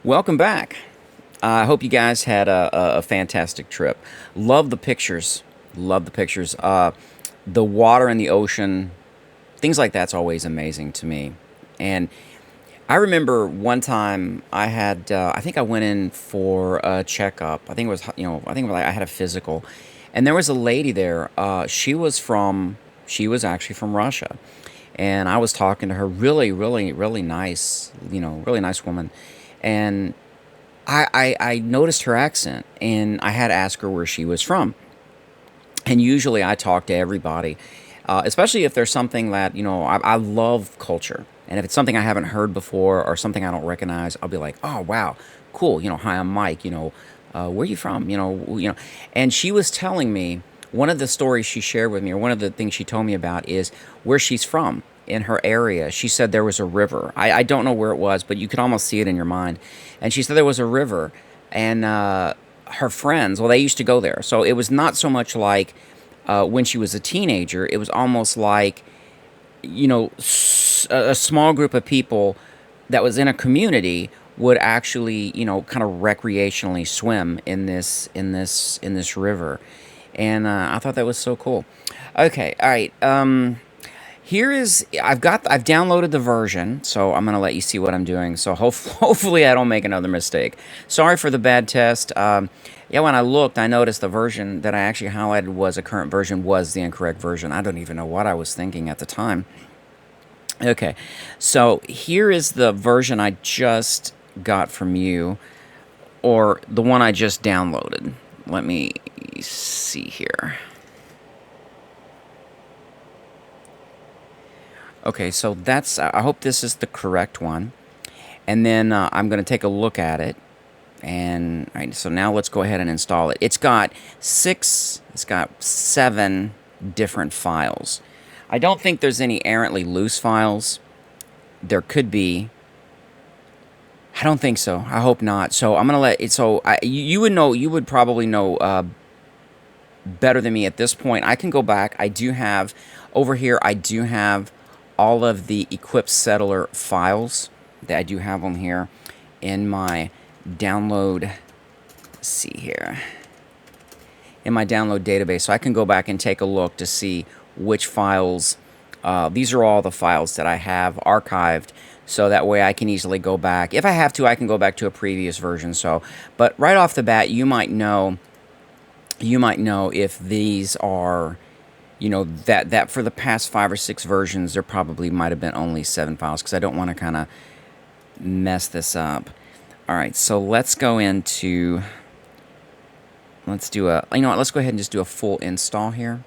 Welcome back. I hope you guys had a fantastic trip. Love the pictures. Love the pictures. The water in the ocean, things like that's always amazing to me. And I remember one time I think I went in for a checkup. I think it was, I think it was like I had a physical. And there was a lady there. She was actually from Russia. And I was talking to her, really, really, really nice, really nice woman. And I noticed her accent and I had to ask her where she was from. And usually I talk to everybody, especially if there's something that, I love culture. And if it's something I haven't heard before or something I don't recognize, I'll be like, oh, wow, cool. Hi, I'm Mike, where are you from? And she was telling me one of the stories she shared with me, or one of the things she told me about is where she's from in her area. She said there was a river. I don't know where it was, but you could almost see it in your mind. And she said there was a river, and her friends, well, they used to go there. So it was not so much like when she was a teenager, it was almost like, a small group of people that was in a community would actually, kind of recreationally swim in this river, and I thought that was so cool. Okay, all right. I've downloaded the version, so I'm gonna let you see what I'm doing. So hopefully I don't make another mistake. Sorry for the bad test. Yeah, when I looked, I noticed the version that I actually highlighted was a current version was the incorrect version. I don't even know what I was thinking at the time. Okay, so here is the version I just got from you, or the one I just downloaded. Let me see here. Okay, so I hope this is the correct one. And then I'm going to take a look at it. And all right, so now let's go ahead and install it. It's got 7 different files. I don't think there's any errantly loose files. There could be. I don't think so. I hope not. So I'm gonna let it. So you would know. You would probably know better than me at this point. I can go back. I do have over here. I do have all of the EquipSettler files that I do have on here in my download. Let's see here in my download database, so I can go back and take a look to see which files. These are all the files that I have archived, so that way I can easily go back. If I have to, I can go back to a previous version. So, but right off the bat, you might know if these are, that for the past 5 or 6 versions, there probably might have been only 7 files, because I don't want to kind of mess this up. All right, so let's go into, let's do a, let's go ahead and just do a full install here.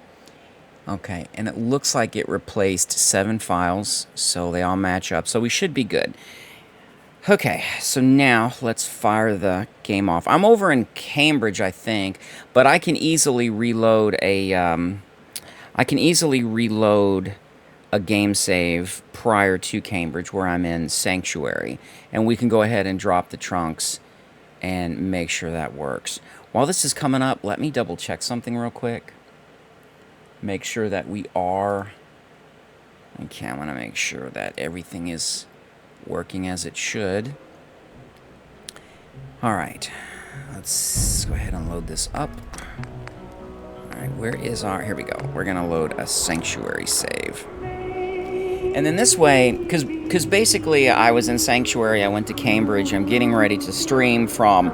Okay, and it looks like it replaced 7 files, so they all match up, so we should be good. Okay, so now let's fire the game off. I'm over in Cambridge, I think, but I can easily reload a game save prior to Cambridge, where I'm in Sanctuary, and we can go ahead and drop the trunks and make sure that works. While this is coming up, let me double check something real quick. Make sure that we are. Okay, I want to make sure that everything is working as it should. Alright, let's go ahead and load this up. Alright, where is our, here we go. We're going to load a Sanctuary save. And then this way, because basically I was in Sanctuary, I went to Cambridge, I'm getting ready to stream from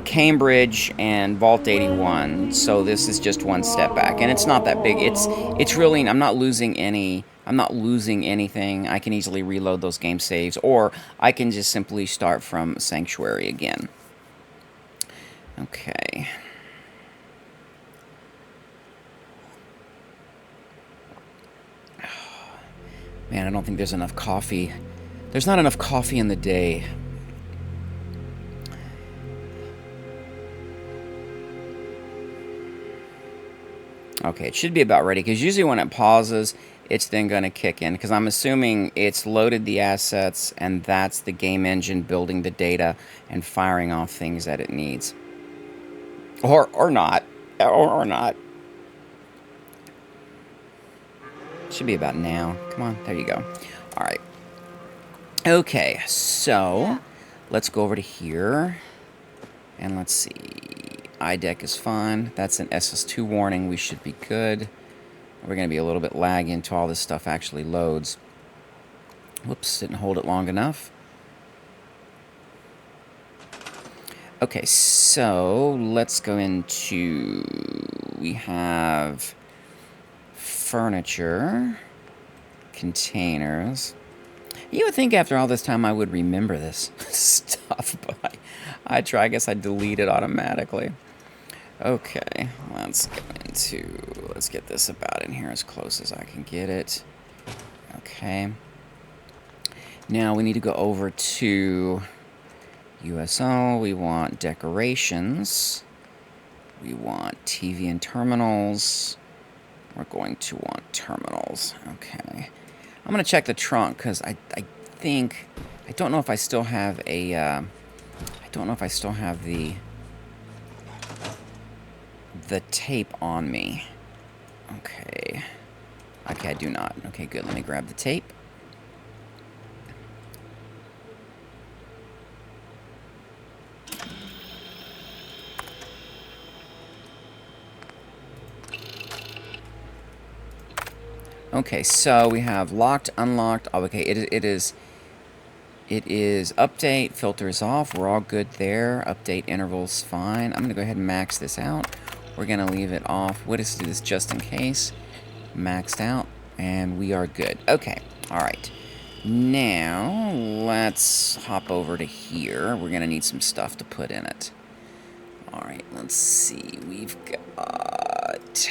Cambridge and Vault 81, so this is just one step back, and it's not that big. It's really, I'm not losing anything. I can easily reload those game saves, or I can just simply start from Sanctuary again. Okay. Man, I don't think there's enough coffee. There's not enough coffee in the day. Okay, it should be about ready, because usually when it pauses, it's then going to kick in, because I'm assuming it's loaded the assets, and that's the game engine building the data and firing off things that it needs. Or not. Or not. Should be about now. Come on, there you go. All right. Okay, so Let's go over to here. And let's see. iDeck is fine. That's an SS2 warning. We should be good. We're going to be a little bit laggy until all this stuff actually loads. Whoops, didn't hold it long enough. Okay, so let's go into... We have furniture, containers. You would think after all this time I would remember this stuff, but I try. I guess I delete it automatically. Okay, let's go into... Let's get this about in here as close as I can get it. Okay. Now we need to go over to USO. We want decorations. We want TV and terminals. We're going to want terminals. Okay. I'm going to check the trunk because I think... I don't know if I still have a... I don't know if I still have the tape on me. Okay. Okay, I do not. Okay, good. Let me grab the tape. Okay, so we have locked, unlocked. Oh, okay, it is update, filters off. We're all good there. Update intervals fine. I'm going to go ahead and max this out. We're going to leave it off. We'll just do this just in case. Maxed out, and we are good. Okay, all right. Now, let's hop over to here. We're going to need some stuff to put in it. All right, let's see. We've got...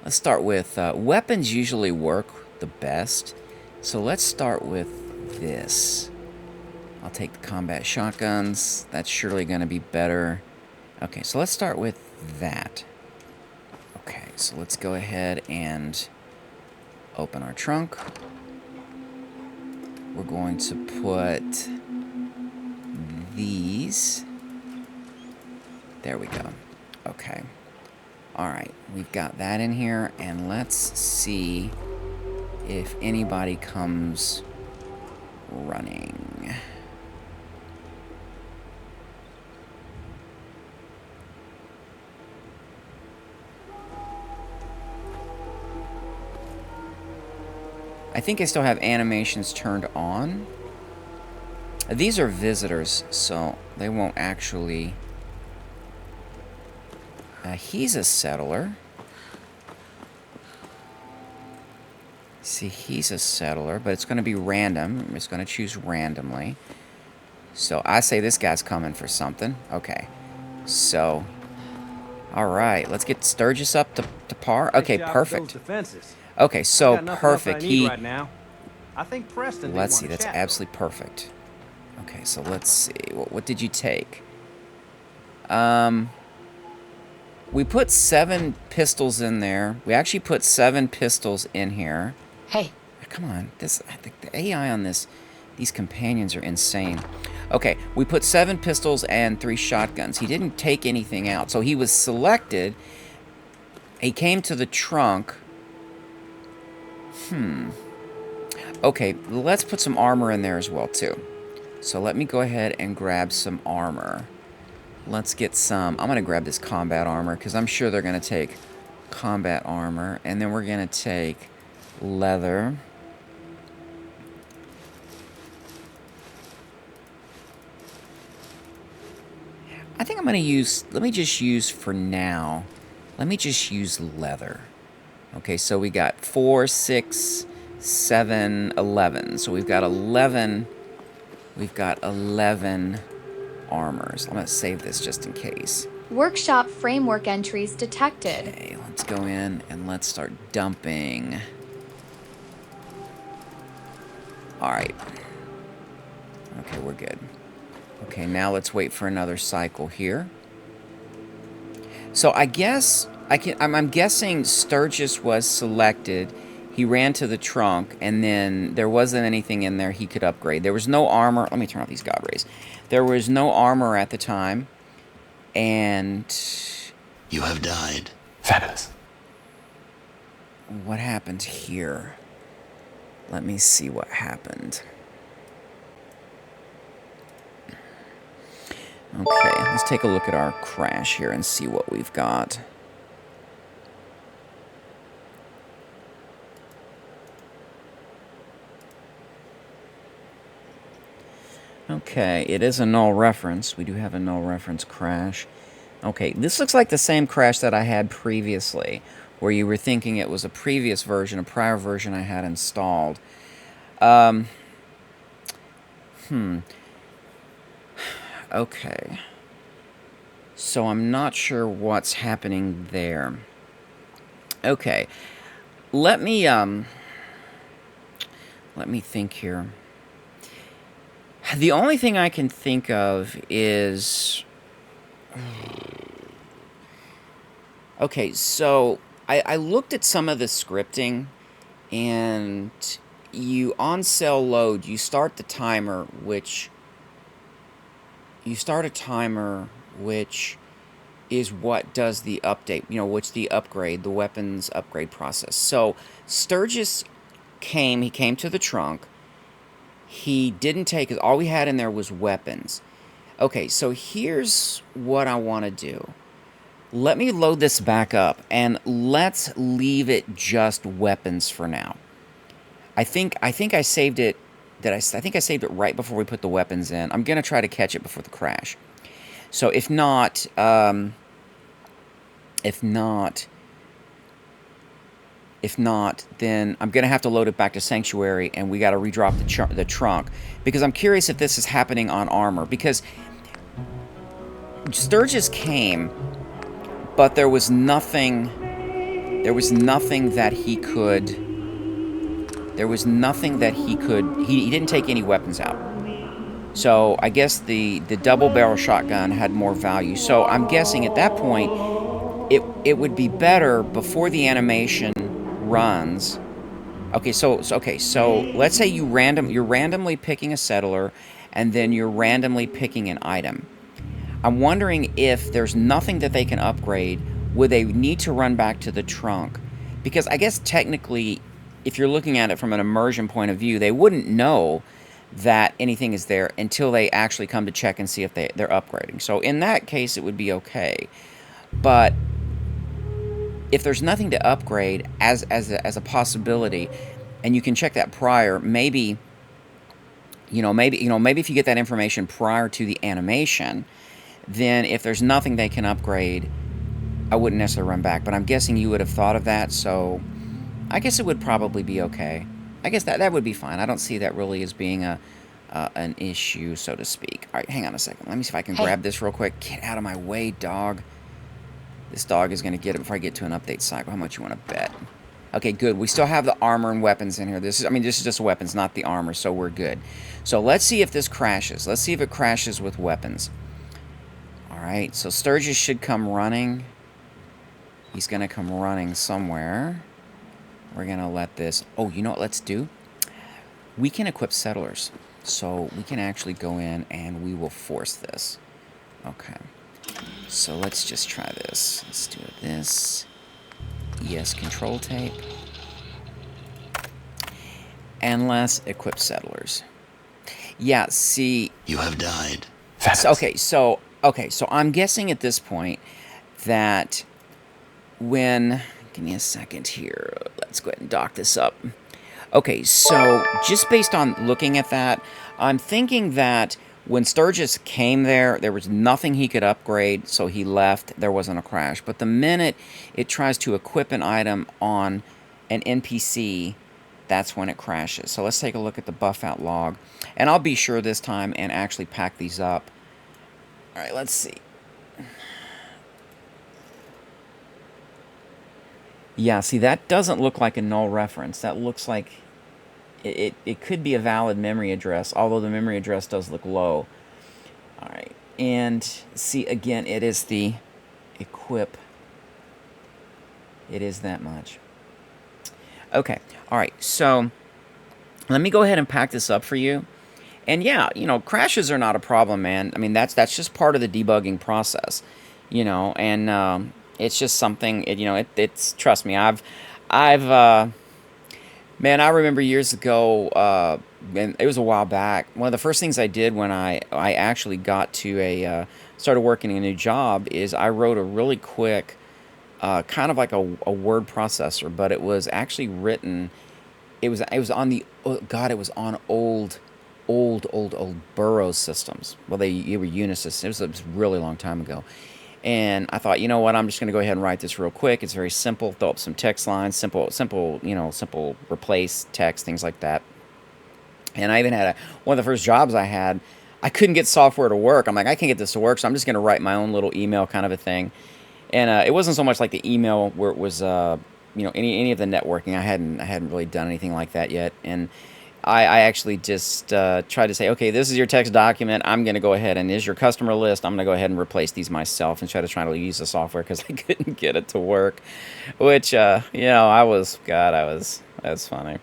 Let's start with... weapons usually work the best. So let's start with this. I'll take the combat shotguns. That's surely going to be better. Okay, so let's start with that. Okay, so let's go ahead and open our trunk. We're going to put these. There we go. Okay. Alright, we've got that in here, and let's see if anybody comes running. I think I still have animations turned on. These are visitors, so they won't actually... he's a settler. See, he's a settler, but it's going to be random. It's going to choose randomly. So I say this guy's coming for something. Okay. So, all right. Let's get Sturges up to par. Okay, perfect. Okay, so perfect. He... Right now. I think Preston. Let's see. That's absolutely perfect. Okay, so let's see. What did you take? We put 7 pistols in there. We actually put 7 pistols in here. Hey. Come on. I think the AI on these companions are insane. Okay, we put 7 pistols and 3 shotguns. He didn't take anything out. So he was selected. He came to the trunk. Okay, let's put some armor in there as well, too. So let me go ahead and grab some armor. Let's get some... I'm going to grab this combat armor, because I'm sure they're going to take combat armor. And then we're going to take leather. I think I'm going to use... Let me just use, for now, let me just use leather. Okay, so we got 4, 6, 7, 11. So we've got 11... We've got 11 armors. I'm going to save this just in case. Workshop framework entries detected. Okay, let's go in and let's start dumping. Alright. Okay, we're good. Okay, now let's wait for another cycle here. So I guess... I'm guessing Sturges was selected. He ran to the trunk, and then there wasn't anything in there he could upgrade. There was no armor. Let me turn off these god rays. There was no armor at the time, and... You have died. Fabulous. What happened here? Let me see what happened. Okay, let's take a look at our crash here and see what we've got. Okay, it is a null reference. We do have a null reference crash. Okay, this looks like the same crash that I had previously, where you were thinking it was a previous version, a prior version I had installed. Okay. So I'm not sure what's happening there. Okay. Let me think here. The only thing I can think of is... Okay, so I looked at some of the scripting, and you on cell load, you start the timer, which... You start a timer, which is what does the update, which the upgrade, the weapons upgrade process. So Sturges he came to the trunk. He didn't take, all we had in there was weapons. Okay, so here's what I want to do. Let me load this back up, and let's leave it just weapons for now. I think I saved it. I think I saved it right before we put the weapons in. I'm gonna try to catch it before the crash. So if not, then I'm gonna have to load it back to Sanctuary, and we got to redrop the trunk, because I'm curious if this is happening on armor, because Sturges came, but there was nothing. There was nothing that he could. There was nothing that he could... He didn't take any weapons out. So I guess the double barrel shotgun had more value. So I'm guessing at that point, it would be better before the animation runs. Okay, so let's say you're randomly picking a settler, and then you're randomly picking an item. I'm wondering if there's nothing that they can upgrade, would they need to run back to the trunk? Because I guess technically, if you're looking at it from an immersion point of view, they wouldn't know that anything is there until they actually come to check and see if they're upgrading. So in that case, it would be okay. But if there's nothing to upgrade as a possibility, and you can check that prior, maybe if you get that information prior to the animation, then if there's nothing they can upgrade, I wouldn't necessarily run back. But I'm guessing you would have thought of that, so I guess it would probably be okay. I guess that would be fine. I don't see that really as being an issue, so to speak. All right, hang on a second. Let me see if I can grab this real quick. Get out of my way, dog. This dog is going to get it before I get to an update cycle. How much you want to bet? Okay, good. We still have the armor and weapons in here. This is just weapons, not the armor, so we're good. So let's see if this crashes. Let's see if it crashes with weapons. All right, so Sturges should come running. He's going to come running somewhere. We're going to let this... Oh, you know what let's do? We can equip settlers. So we can actually go in and we will force this. Okay. So let's just try this. Let's do this. Yes, control tape. And let's equip settlers. Yeah, see... You have died. Okay, so I'm guessing at this point that when... Give me a second here. Let's go ahead and dock this up. Okay, so just based on looking at that, I'm thinking that when Sturges came there was nothing he could upgrade, so he left. There wasn't a crash. But the minute it tries to equip an item on an NPC, that's when it crashes. So let's take a look at the buff out log. And I'll be sure this time and actually pack these up. All right, let's see. Yeah, see, that doesn't look like a null reference. That looks like it could be a valid memory address, although the memory address does look low. All right, and see, again, it is the equip. It is that much. Okay, all right, so let me go ahead and pack this up for you. And yeah, crashes are not a problem, man. I mean, that's just part of the debugging process, and it's just something. It's trust me, I've Man, I remember years ago, and it was a while back. One of the first things I did when I actually got to started working a new job is I wrote a really quick, kind of like a word processor, but it was actually written. It was on the, oh God, it was on old Burroughs systems. Well, they were Unisys. It was a really long time ago. And I thought, you know what, I'm just going to go ahead and write this real quick. It's very simple. Throw up some text lines, simple, simple replace text, things like that. And I even had one of the first jobs I had, I couldn't get software to work. I'm like, I can't get this to work, so I'm just going to write my own little email kind of a thing. And it wasn't so much like the email where it was, any of the networking. I hadn't really done anything like that yet. And I actually just tried to say, okay, this is your text document. I'm going to go ahead and is your customer list. I'm going to go ahead and replace these myself and try to use the software because I couldn't get it to work. Which, that's funny.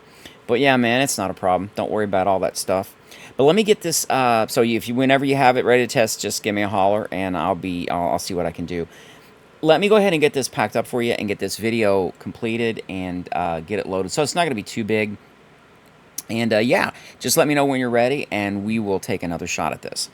But yeah, man, it's not a problem. Don't worry about all that stuff. But let me get this. Whenever you have it ready to test, just give me a holler and I'll see what I can do. Let me go ahead and get this packed up for you and get this video completed and get it loaded. So it's not going to be too big. And yeah, just let me know when you're ready and we will take another shot at this.